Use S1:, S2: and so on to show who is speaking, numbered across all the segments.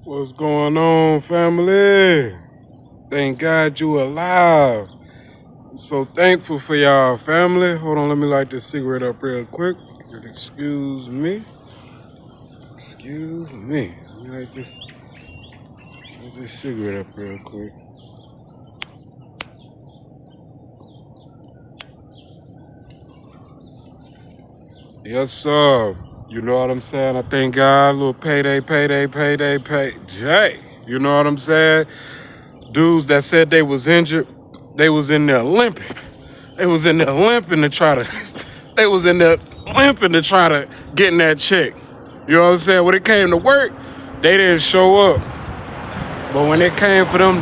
S1: What's going on, family? Thank God you alive. I'm so thankful for y'all, family. Hold on, let me light this cigarette up real quick. Excuse me. Excuse me. Let me light this cigarette up real quick. Yes, sir. You know what I'm saying? I thank God. A little payday. You know what I'm saying? Dudes that said they was injured, they was in there limping. They was in there limping to try to, they was in there limping to try to get in that check. You know what I'm saying? When it came to work, they didn't show up. But when it came for them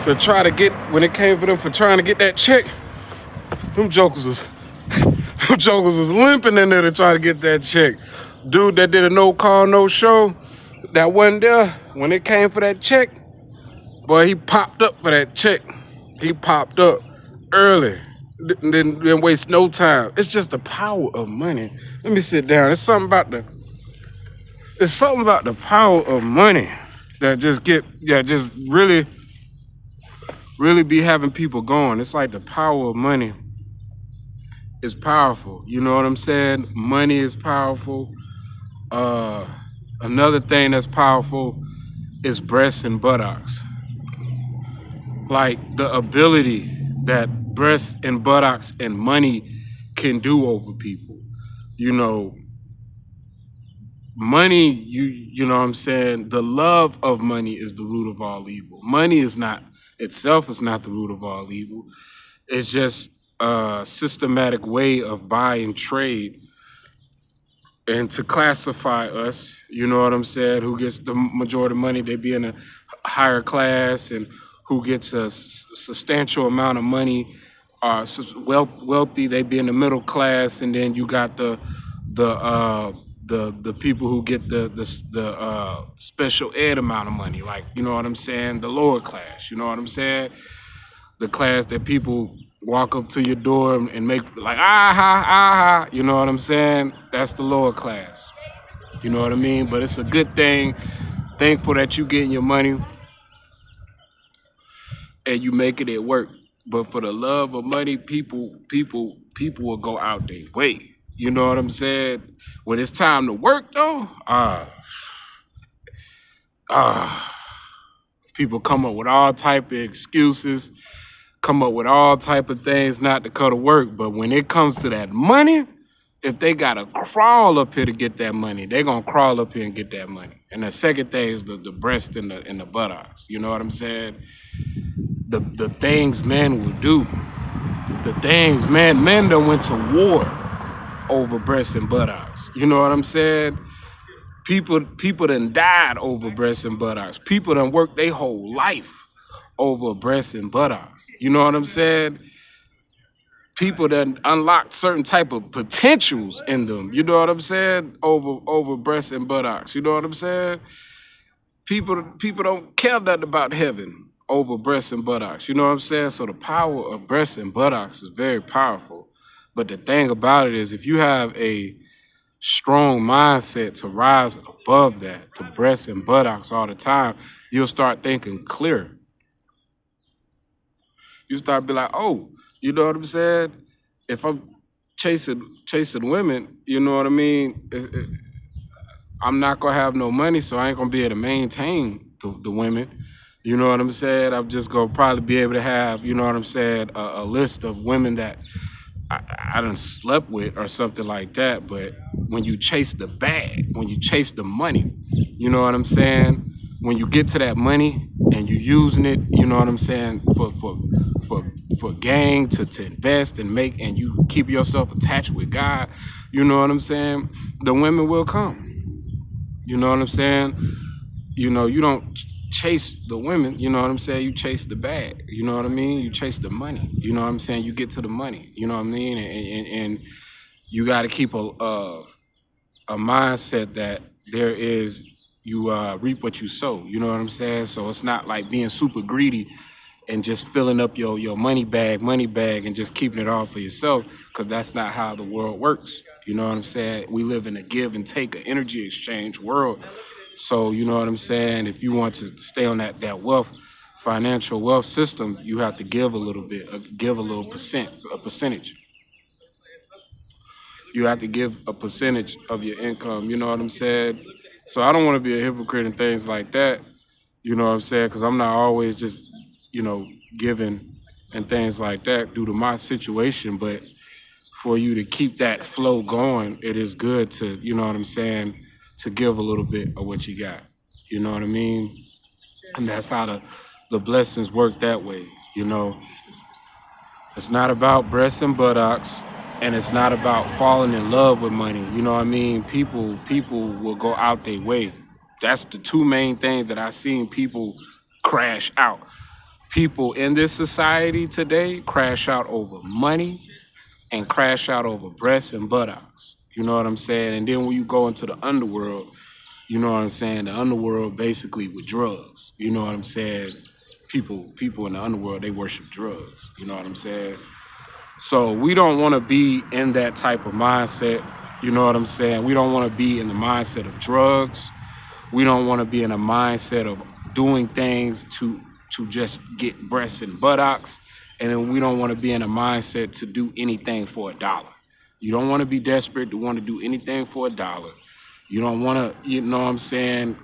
S1: to try to get, when it came for them for trying to get that check, them jokers was, them jokers was limping in there to try to get that check. Dude that did a no call, no show, that wasn't there, when it came for that check, boy, he popped up for that check. He popped up early. Didn't waste no time. It's just the power of money. Let me sit down. It's something about the power of money that just really be having people going. It's like the power of money is powerful. You know what I'm saying? Money is powerful. Uh, Another thing that's powerful is breasts and buttocks. Like the ability that breasts and buttocks and money can do over people. You know, money, you know what I'm saying? The love of money is the root of all evil. Money is not itself is not the root of all evil. It's just a systematic way of buy and trade and to classify us, you know what I'm saying, who gets the majority of money, they be in a higher class, and who gets a substantial amount of money, wealthy, they be in the middle class, and then you got the people who get the special ed amount of money, like, you know what I'm saying, the lower class, you know what I'm saying, the class that people walk up to your door and make like you know what I'm saying? That's the lower class. You know what I mean? But it's a good thing. Thankful that you getting your money and you making it work. But for the love of money, people will go out their way. You know what I'm saying? When it's time to work though, people come up with all type of excuses, come up with all type of things not to go to work. But when it comes to that money, if they gotta crawl up here to get that money, they gonna crawl up here and get that money. And the second thing is the breast and the buttocks. You know what I'm saying? The things men will do. The things men done went to war over breast and buttocks. You know what I'm saying? People done died over breast and buttocks. People done worked their whole life over breast and buttocks. You know what I'm saying? People that unlocked certain type of potentials in them. You know what I'm saying? Over breasts and buttocks. You know what I'm saying? People don't care nothing about heaven over breasts and buttocks. You know what I'm saying? So the power of breasts and buttocks is very powerful. But the thing about it is, if you have a strong mindset to rise above that, to breasts and buttocks all the time, you'll start thinking clear. You start be like, oh, you know what I'm saying? If I'm chasing women, you know what I mean? I'm not gonna have no money, so I ain't gonna be able to maintain the women. You know what I'm saying? I'm just gonna probably be able to have, you know what I'm saying, a list of women that I done slept with or something like that. But when you chase the bag, when you chase the money, you know what I'm saying? When you get to that money and you using it, you know what I'm saying, for gain, to invest and make, and you keep yourself attached with God, you know what I'm saying? The women will come. You know what I'm saying? You know, you don't chase the women, you know what I'm saying? You chase the bag, you know what I mean? You chase the money, you know what I'm saying? You get to the money, you know what I mean? And you got to keep a mindset that there is, you reap what you sow, you know what I'm saying? So it's not like being super greedy and just filling up your money bag and just keeping it all for yourself, because that's not how the world works. You know what I'm saying? We live in a give and take, an energy exchange world. So you know what I'm saying? If you want to stay on that financial wealth system, you have to give a little bit, give a little a percentage. You have to give a percentage of your income. You know what I'm saying? So I don't want to be a hypocrite and things like that. You know what I'm saying? Because I'm not always just, you know, giving and things like that due to my situation. But for you to keep that flow going, it is good to, you know what I'm saying, to give a little bit of what you got. You know what I mean? And that's how the blessings work that way. You know, it's not about breasts and buttocks, and it's not about falling in love with money. You know what I mean? People will go out their way. That's the two main things that I've seen people crash out. People in this society today crash out over money and crash out over breasts and buttocks. You know what I'm saying? And then when you go into the underworld, you know what I'm saying? The underworld basically with drugs. You know what I'm saying? People in the underworld, they worship drugs. You know what I'm saying? So we don't want to be in that type of mindset. You know what I'm saying? We don't want to be in the mindset of drugs. We don't want to be in a mindset of doing things to just get breasts and buttocks. And then we don't want to be in a mindset to do anything for a dollar. You don't want to be desperate to want to do anything for a dollar. You don't want to, you know what I'm saying,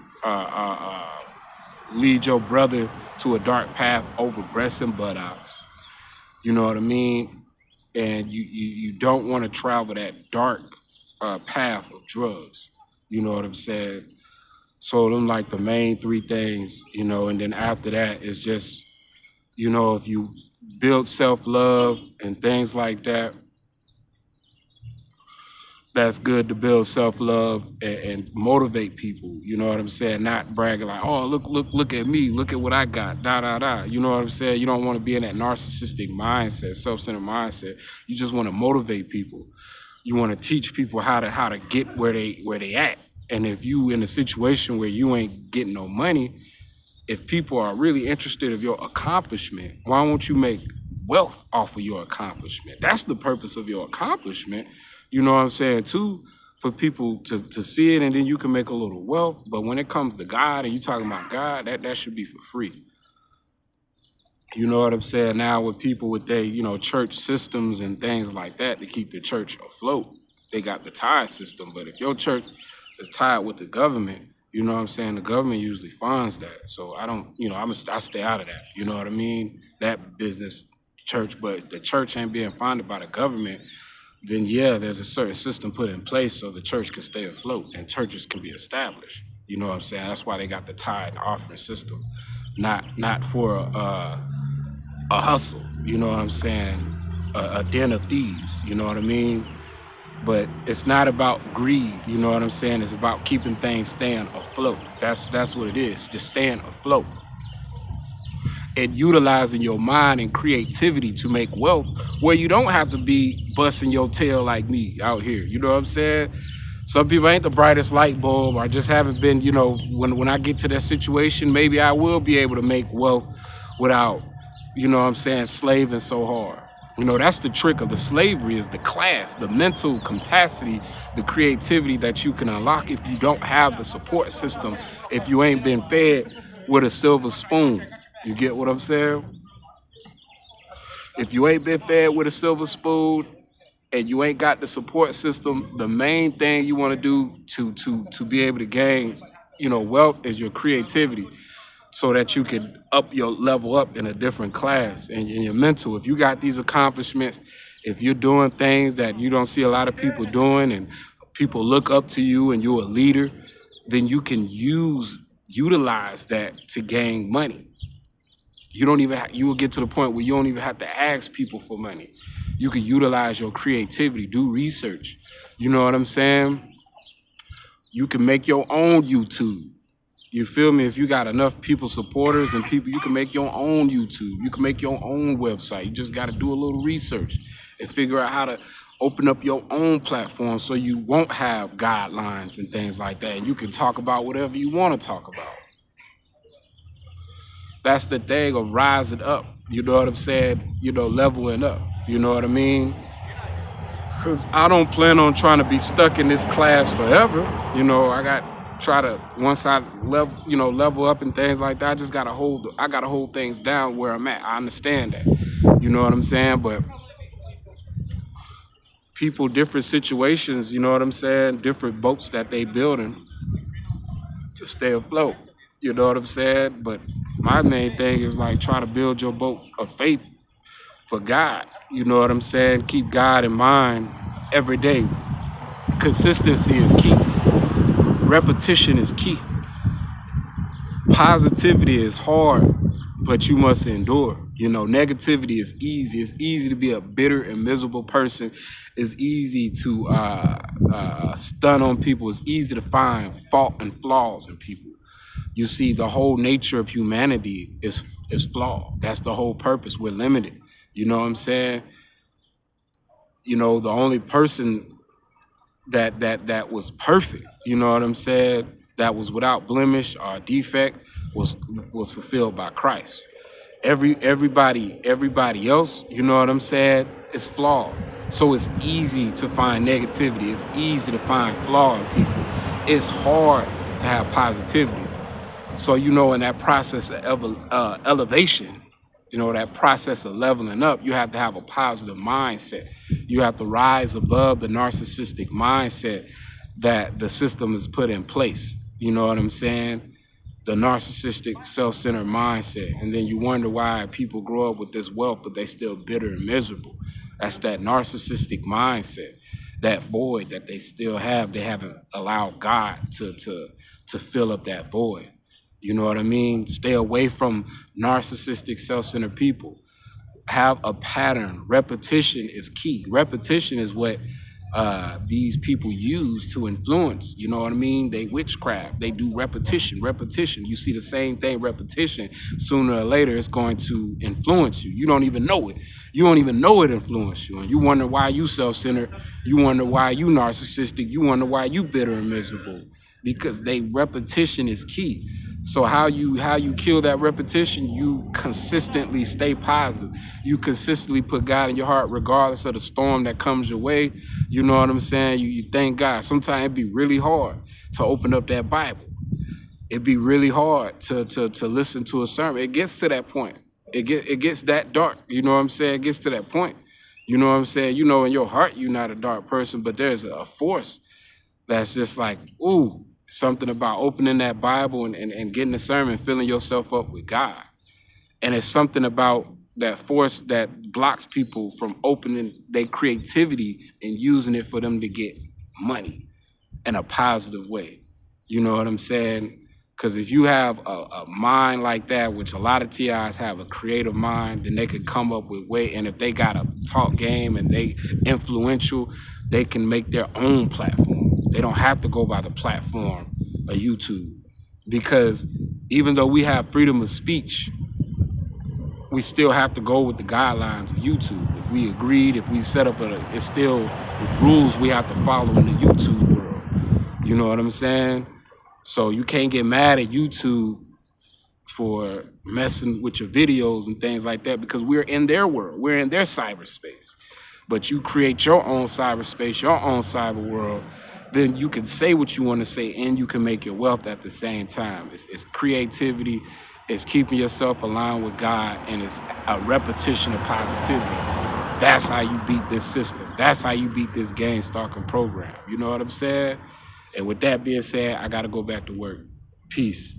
S1: lead your brother to a dark path over breasts and buttocks. You know what I mean? And you don't want to travel that dark path of drugs. You know what I'm saying? So them like the main three things, you know, and then after that is just, you know, if you build self-love and things like that, that's good to build self-love and motivate people. You know what I'm saying? Not bragging like, oh, look at me, look at what I got, da da da. You know what I'm saying? You don't want to be in that narcissistic mindset, self-centered mindset. You just want to motivate people. You want to teach people how to get where they at. And if you in a situation where you ain't getting no money, if people are really interested in your accomplishment, why won't you make wealth off of your accomplishment? That's the purpose of your accomplishment. You know what I'm saying, too, for people to see it, and then you can make a little wealth. But when it comes to God and you talking about God, that should be for free. You know what I'm saying? Now with people with their, you know, church systems and things like that to keep the church afloat, they got the tithe system. But if your church is tied with the government, you know what I'm saying, the government usually funds that. So I don't, you know, I stay out of that. You know what I mean? That business church, but the church ain't being funded by the government, then yeah, there's a certain system put in place so the church can stay afloat and churches can be established. You know what I'm saying? That's why they got the tithe and offering system, not for a hustle. You know what I'm saying? A den of thieves. You know what I mean? But it's not about greed. You know what I'm saying? It's about keeping things staying afloat. That's what it is. Just staying afloat. And utilizing your mind and creativity to make wealth where you don't have to be busting your tail like me out here. You know what I'm saying? Some people ain't the brightest light bulb. I just haven't been, you know, when I get to that situation, maybe I will be able to make wealth without, you know what I'm saying, slaving so hard. You know, that's the trick of the slavery is the class, the mental capacity, the creativity that you can unlock if you don't have the support system, if you ain't been fed with a silver spoon. You get what I'm saying? If you ain't been fed with a silver spoon and you ain't got the support system, the main thing you want to do to be able to gain, you know, wealth is your creativity so that you can up your level up in a different class and in your mental. If you got these accomplishments, if you're doing things that you don't see a lot of people doing and people look up to you and you're a leader, then you can utilize that to gain money. You don't even you will get to the point where you don't even have to ask people for money. You can utilize your creativity, do research. You know what I'm saying? You can make your own YouTube. You feel me? If you got enough people, supporters and people, you can make your own YouTube. You can make your own website. You just got to do a little research and figure out how to open up your own platform so you won't have guidelines and things like that. And you can talk about whatever you want to talk about. That's the thing of rising up. You know what I'm saying? You know, leveling up. You know what I mean? Because I don't plan on trying to be stuck in this class forever. You know, I got try to once I level up and things like that. I gotta hold things down where I'm at. I understand that, you know what I'm saying. But people, different situations, you know what I'm saying. Different boats that they building to stay afloat. You know what I'm saying. But my main thing is like try to build your boat of faith for God. You know what I'm saying. Keep God in mind every day. Consistency is key. Repetition is key. Positivity is hard, but you must endure. You know, negativity is easy. It's easy to be a bitter and miserable person. It's easy to stun on people. It's easy to find fault and flaws in people. You see, the whole nature of humanity is flawed. That's the whole purpose. We're limited. You know what I'm saying? You know, the only person that was perfect, you know what I'm saying, that was without blemish or defect was fulfilled by Christ. Everybody else, you know what I'm saying, is flawed. So it's easy to find negativity. It's easy to find flaw in people. It's hard to have positivity. So, you know, in that process of elevation, you know, that process of leveling up, you have to have a positive mindset. You have to rise above the narcissistic mindset that the system has put in place. You know what I'm saying? The narcissistic, self-centered mindset. And then you wonder why people grow up with this wealth, but they still bitter and miserable. That's that narcissistic mindset, that void that they still have. They haven't allowed God to fill up that void. You know what I mean? Stay away from narcissistic, self-centered people. Have a pattern. Repetition is key. Repetition is what these people use to influence. You know what I mean? They witchcraft. They do repetition. Repetition. You see the same thing, repetition. Sooner or later, it's going to influence you. You don't even know it. You don't even know it influenced you. And you wonder why you self-centered. You wonder why you narcissistic. You wonder why you bitter and miserable. Because repetition is key. So how you kill that repetition, you consistently stay positive. You consistently put God in your heart regardless of the storm that comes your way. You know what I'm saying? You thank God. Sometimes it'd be really hard to open up that Bible. It'd be really hard to listen to a sermon. It gets to that point. It gets that dark. You know what I'm saying? It gets to that point. You know what I'm saying? You know in your heart you're not a dark person, but there's a force that's just like, ooh, something about opening that Bible and getting the sermon, filling yourself up with God. And it's something about that force that blocks people from opening their creativity and using it for them to get money in a positive way. You know what I'm saying? Because if you have a mind like that, which a lot of TIs have a creative mind, then they could come up with way. And if they got a talk game and they influential, they can make their own platform. They don't have to go by the platform of YouTube. Because even though we have freedom of speech, we still have to go with the guidelines of YouTube. If we agreed, if we set up it's still rules we have to follow in the YouTube world. You know what I'm saying? So you can't get mad at YouTube for messing with your videos and things like that because we're in their world. We're in their cyberspace. But you create your own cyberspace, your own cyber world, then you can say what you want to say and you can make your wealth at the same time. It's creativity, it's keeping yourself aligned with God, and it's a repetition of positivity. That's how you beat this system. That's how you beat this game stalking program. You know what I'm saying? And with that being said, I got to go back to work. Peace.